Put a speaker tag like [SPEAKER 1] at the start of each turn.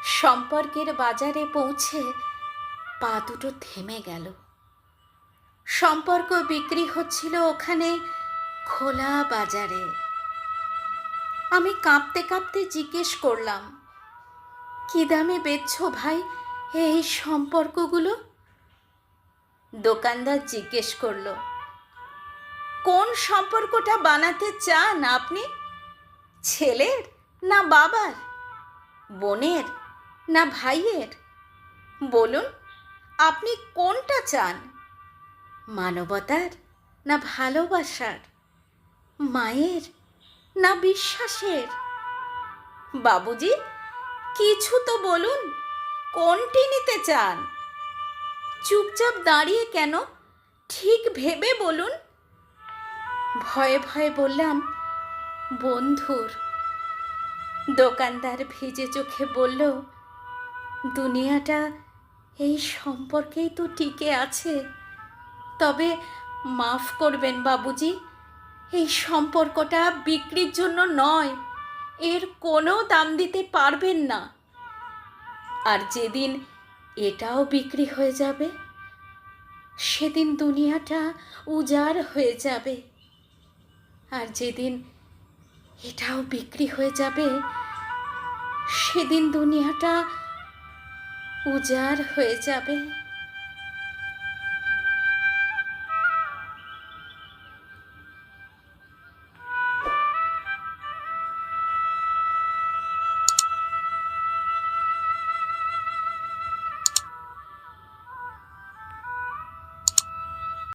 [SPEAKER 1] সম্পর্কের বাজারে পৌঁছে পা দুটো থেমে গেল। সম্পর্ক বিক্রি হচ্ছিল ওখানে খোলা বাজারে। আমি কাঁপতে কাঁপতে জিজ্ঞেস করলাম, কি দামে বেচছো ভাই এই সম্পর্কগুলো? দোকানদার জিজ্ঞেস করলো, কোন সম্পর্কটা বানাতে চান আপনি? ছেলের না বাবার, বোনের না ভাইয়ের? বলুন, আপনি কোনটা চান? মানবতার না ভালোবাসার? মায়ের না বিশ্বাসের? বাবুজি, কিছু তো বলুন, কোনটি নিতে চান? চুপচাপ দাঁড়িয়ে কেন, ঠিক ভেবে বলুন। ভয়ে ভয়ে বললাম, বন্ধুর। দোকানদার ভিজে চোখে বলল, দুনিয়াটা এই সম্পর্কেই তো টিকে আছে। তবে মাফ করবেন বাবুজি, এই সম্পর্কটা বিক্রির জন্য নয়, এর কোনো দাম দিতে পারবেন না। আর যেদিন এটাও বিক্রি হয়ে যাবে, সেদিন দুনিয়াটা উজাড় হয়ে যাবে। আর যেদিন এটাও বিক্রি হয়ে যাবে, সেদিন দুনিয়াটা উজাড় হয়ে যাবে।